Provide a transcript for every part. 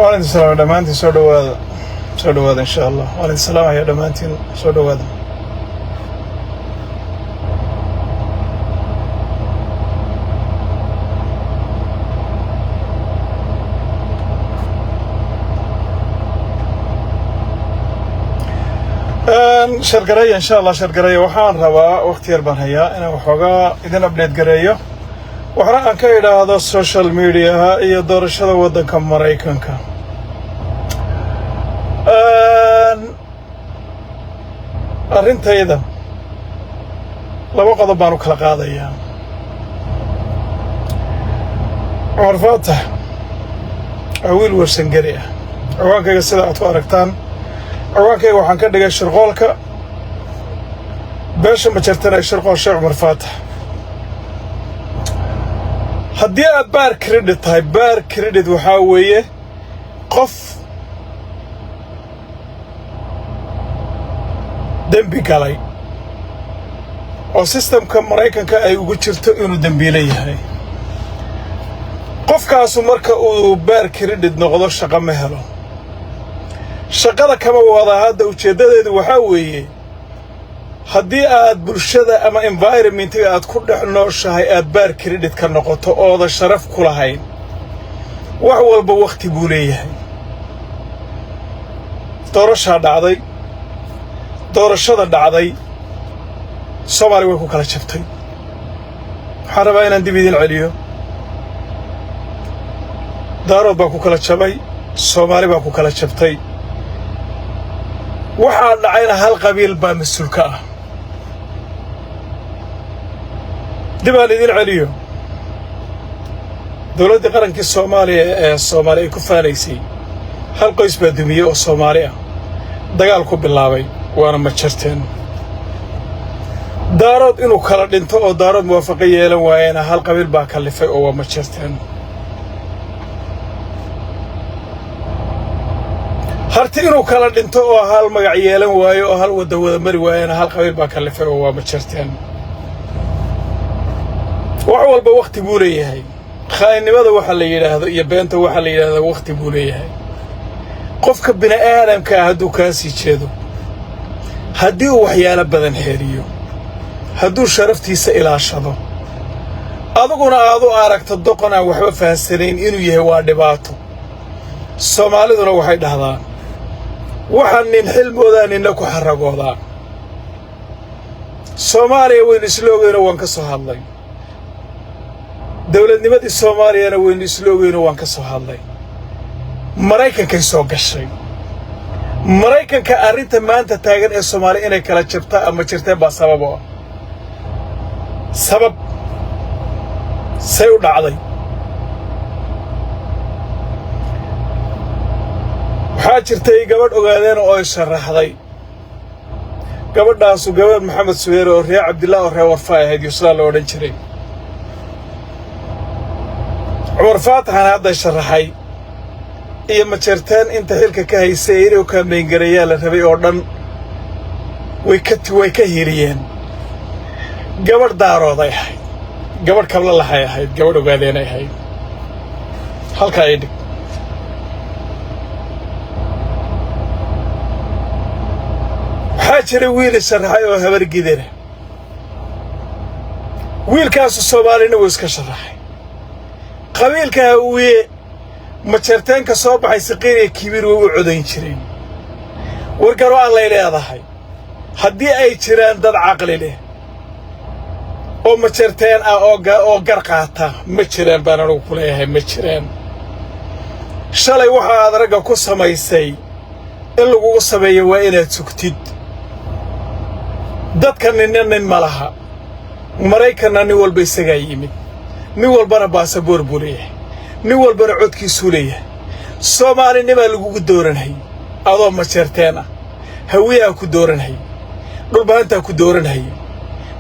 وعليكم السلام دمانتين سو دhowaada إن شاء الله وعليكم السلام يا دمانتين سو dhowaada شرقرية إن شاء الله شرقرية وحان ربا وقت يربان هيا أنا وحوغا إذن أبنيت قرية وحنا أن كايدا هذا السوشيال ميديا إيا دور الشدة ودنكا مريكنكا أرنتayda laba qodob baan u kala qaadayaa Umar Faatax wiil warsangari ah ciwaankayga sida aad ku aragtaan ciwaankayga waxaan ka dhigay shirqoolka beesha ma jirtana shirqool Sheekh Umar Faatax haddii aad baar credit waxaa weeye qof dembi galay oo systemka Mareykanka ay ugu jirto inuu dambiile yahay qofkaas marka uu baar credit noqdo shaqo ma helo shaqada kama wada hadda ujeedadeedu waxa weeye haddii aad bulshada ama environment-ga aad ku dhex nooshahay aad baar credit ka noqoto oo sharaf ku lahayn wax walba waqti buu leeyahay doorashada dhacday Soomaali way ku kala jabtay waxaan rabaa inaan dib idin celiyo daarood baa ku kala jabay Soomaali baa ku kala jabtay waxaa dhacayna hal qabiil baa mas'uul ka ah dib aan idin celiyo dawladda qaranka Soomaaliya ee Soomaaliya ku faanaysay hal qoys baa dumiyay oo Soomaali ah dagaal ku bilaabay waana ma jirteen daarood inuu kala dhinto oo daarood muwaafaqo yeelan waayeen hal qabiil baa kalifay oo waa ma jirteen harti inuu kala dhinto oo hal magac yeelan waayo oo hal wada mari waayeen hal qabiil baa kalifay oo waa ma jirteen wax walba waqti buu leeyahay khaainimada waxa la yiraahdo iyo beenta waxa la yiraahdo waqti buu leeyahay qofka bini aadamka hadduu ka sii jeedo haddii uu waxyaalo badan xiriyo hadduu sharaftiisa ilaashado aduguna aad u aragto doqon aan waxba fahansanayn inuu yahay waa dhibaato Soomaaliduna waxay dhahdaan waxaan nin xilmoodaa ninna ku xaragoodaa Soomaaliya weyn isloogeena waan ka soo hadlay dawladnimadii Soomaaliyana weyn isloogeena waan ka soo hadlay Mareykanka soo gashay Mareykanka arrinta maanta taagan ee Soomaaliya inay kala jabta ama jirteen baa sabab say u dhacday waxaa jirtay gabadh ogaadeen oo ay sharaxday gabadhaas gabadh Maxamed Suweer oo reer Cabdillah oo reer Warfaa ahayd Yuusla la odhan jiray Umar Faatax hadda sharaxay iyo ma jirteen inta xilka ka haysay inuu ka meengarayaa la rabay oo dhan way ka hiriyeen gabadh daarooday ahayd gabadh kabla lahay ahayd gabadh ogaadeen ahayd halka ay dhig waxaa jiray wiil sharaxay oo habar gidana wiilkaas Soomaalina wuu iska sharaxay qabiilka hawiye ma jirteen ka soo baxay saqiir kibiir oo u codayn jireen wargaro aan leeyahay haddii ay jiraan dad caqli leh oo ma jirteen oo gar qaata ma jireen baan anigu ku leeyahay ma jireen shalay waxa aad ragga ku samaysay in lagu sameeyo waa inaad sugtid dadka nin malaha Mareykanna nin walba isaga yimid nin walbana baasaboor buu leeyahay nin walbana codkiisu leeyahay Soomaalinima lagu dooranay adoo ma jirteen hawiyaa ku dooranay dhulbaanta ku dooranay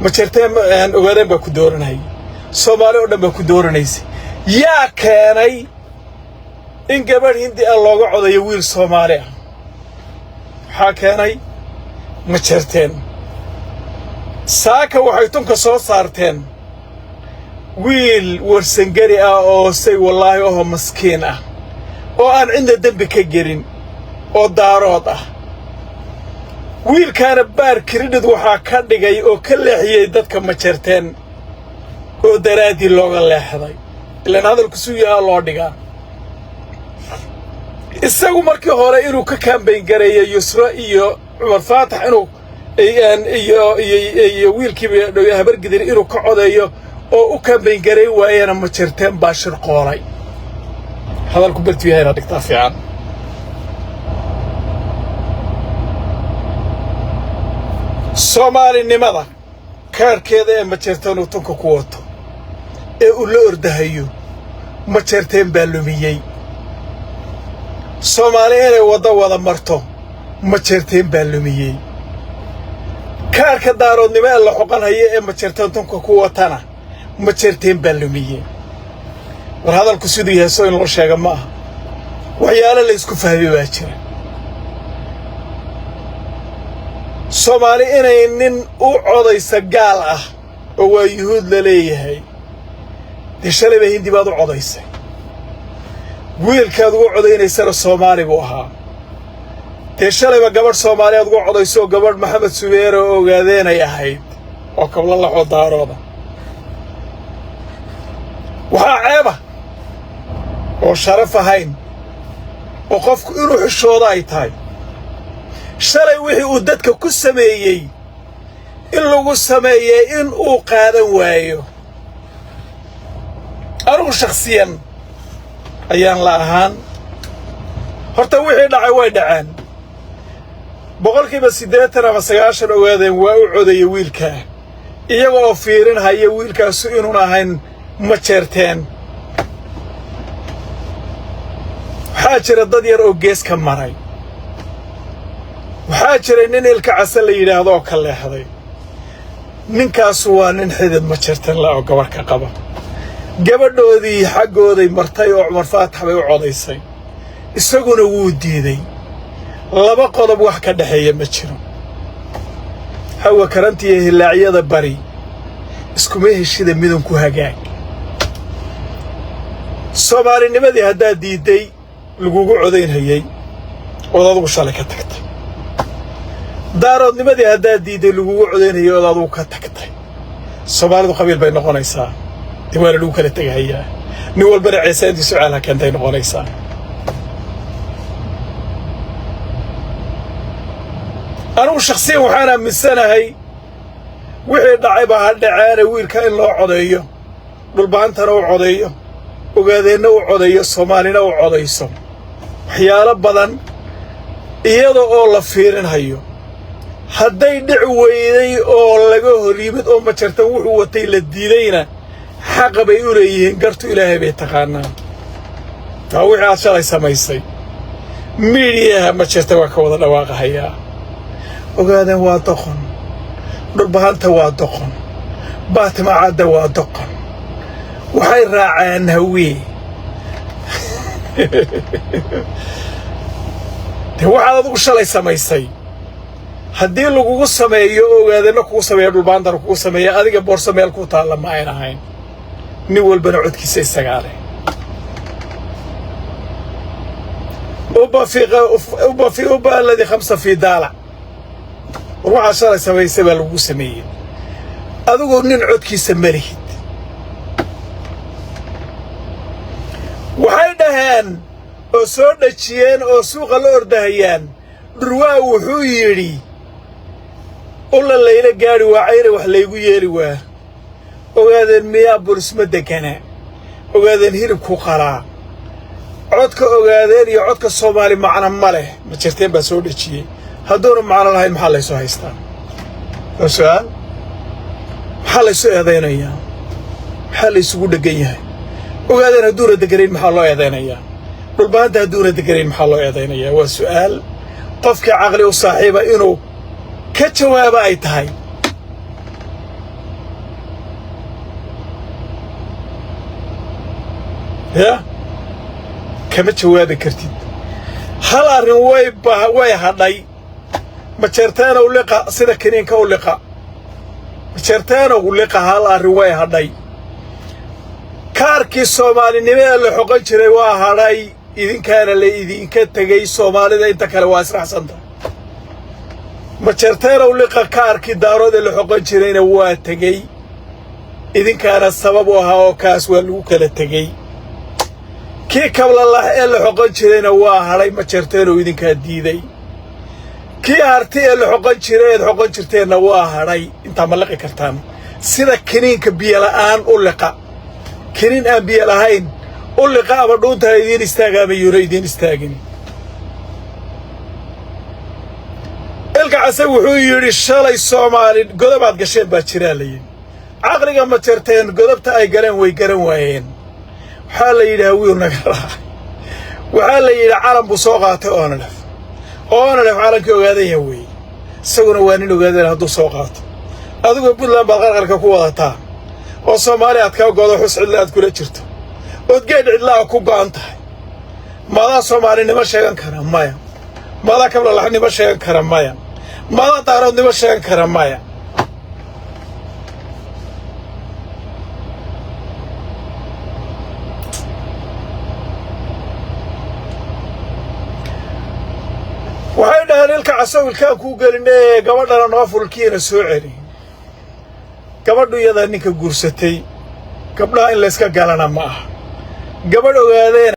ma jirteen aan ogaadeen baa ku dooranay Soomaali oo dhan baa ku dooranaysi yaa keenay in gabadh hindi looga codayo wiil Soomaali ah waxa keenay ma jirteen saaka waxay tunka soo saarteen wiil warsangari ah oo say wallahi oo maskiin ah oo aan cidna dembi ka gelin oo daarood ah wiilkaana baar kiridhid waxaa ka dhigay oo ka leexiyey dadka majeerteen oo daraadii looga leexday ilaan hadalku suuyaha loo dhigaa isagu markii hore inuu ka kaambayn gareeyo Yusra iyo Cumar Faatax inuu iyo wiilkii habargidir inuu ka codeeyo oo u kaambayn garay waayana majeerteen baa shirqoolay hadalku bartii hayna dhigtaa fiican Soomaalinimada kaarkeeda ee majeerteen uu tunka ku wato ee uu la ordahayo majeerteen baa lumiyey Soomaali inay wada marto majeerteen baa lumiyey kaarka daaroodnimo ee la xoqanaya ee majeerteen tunka ku watana majeerteen baa lumiyey war hadalku sidii heeso in loo sheego ma aha waxyaalo la isku fahmay baa jira Soomaali inay nin u codaysa gaal ah oo waa yuhuud la leeyahay dishalaba hindi baad u codaysay wiilkaad ugu codaynaysa Soomaali buu ahaa dishalaba gabadh Soomaaliyeed ugu codayso gabadh Maxamed Subeer oo ogaadeenay ahayd oo kabla la xodaarooda waxa ceeba oo sharaf ahayn oo qofku inuu xishoodo ay tahay shalay wixii uu dadka ku sameeyay in lagu sameeyay in uu qaadan waayo anigu shakhsiyan ayaan la ahaan horta wixii dhacay way dhaceen boqolkiiba 80 ama 90 ogaadeen waa u codeeyay wiilka iyaga oo fiirin haya wiilkaas inuu ahayn majeerteen waxaa jira dad yar oo gees ka maray waxaa jira nin ilka casal la yiraahdo oo ka leexday ninkaas waa nin xidid majeerteen la oo gabar ka qaba gabadhoodii xaqooday martay oo Cumar Faatax bay u codaysay isaguna wuu diiday laba qodob wax ka dhaxeeya ma jiro hawa karantiye hilaacyada bari isku meeshida midun ku hagaag Soomaalinimadii hadda diiday lagugu codaynayay oo adigu shalay ka tagtay daaroodnimadii hadda diiday lagugu codaynayay oo adigu ka tagtay Soomaalidu qabiil bay noqonaysaa diwaan lagu kala tagayaa nin walba raciisantii su'aalaha keentay noqonaysaa anigu shakhsiyan waxaan aaminsanahay wixii dhacay baa dhacay wiilka in loo codeeyo dhulbaantana u codeeyo ogaadeenna u codeeyo Soomaalina u codeyso waxyaalo badan iyada oo la fiirinayo hadday dhic weyday oo laga horyimid oo majeerteen wuxuu watay la diidayna xaq bay u leeyihiin gartu Ilaahay bay taqaanaa wixii aad shalay samaysay media majeerteen waa ka wada dhawaaqaya ogaadeen waa doqon dhulbaanta waa doqon baatima cadda waa doqon waxay raaceen hawi waxaad adigu shalay samaysay haddii lagugu sameeyo ogaadeenna kugu sameeyo dhulbaantana kugu sameeyo adiga boorso meel ku taalla ma ayna ahayn nin walbana codkiisa isagaa leh أوبا الذي 5 في دالع وروح شهر سبعي سبع لوسمية أذوق ننعد كي سمريت وحيدهان أصور دشيان أو سوق الأردهيان روا وحويري والله الليلة قاري وعيري وحليقو يروا وهذا المياه بولس مدكنا وهذا الهيرب كوخرا عدك وهذا يعدك الصومالي معنا ماله ما تشتين بسود شيء هدول معنا لهاي المحل يسوى هيستان السؤال محل يسوى هذين أيام محل يسوى دقيقة وهذا هدول دقرين محل هذين أيام والبعد هدول دقرين محل هذين أيام والسؤال قفك عقلي وصاحبه إنه كجواب أي تهاي يا كم جواب كرتين هلا الرواي بهواي هذاي مشرتان ولقى سيدا كنين كولقى مشرتان ولقى هلا الرواي هذاي كاركي الصومالي نبي اللي حقن شري وهاي idinkaana la idinka tegay Soomaalida inta kale waa israxsanta ma jarteena u liqa kaarkii daarood la xoqon jirayna waa tegay idinkaana sabab u ahaa oo kaas waa lagu kala tegay kii kablalah ee la xoqon jirayna waa haray ma jarteena idinka diiday kii harti ee la xoqon jiray ee xoqon jirteena waa haray inta ma liqi kartaan sida kiniinka biyo la'aan u liqa kiniin aan biyo lahayn u liqa ama dhuunta idin istaagama yuro idin istaagin ilka casay wuxuu yiri shalay Soomaali godobaad gasheen baa jiraalay aqliga ma jarteen godobta ay galeen way garan waayeen waxa la yiraahdaa wiil naga waxa la yiraahdaa calan buu soo qaatay oo nalaf calankii ogaadaya way isaguna waa nin ogaadaya hadduu soo qaato adigu Puntland baa qarqarka ku wadataa oo Soomaali aad ka godo xuscid aad kula jirto oo geed cidlaa ku go'an tahay mada Soomaalinimo sheegan kara maya mada kabla laxnimo sheegan kara maya mada daaroodnimo sheegan kara maya waxay dhahaan ilka casawilka ku galinay gabadhana noo fulkiina soo celi gabadhu iyada ninka guursatay gabdhaha in la iska galana ma aha gabadh ogaadeen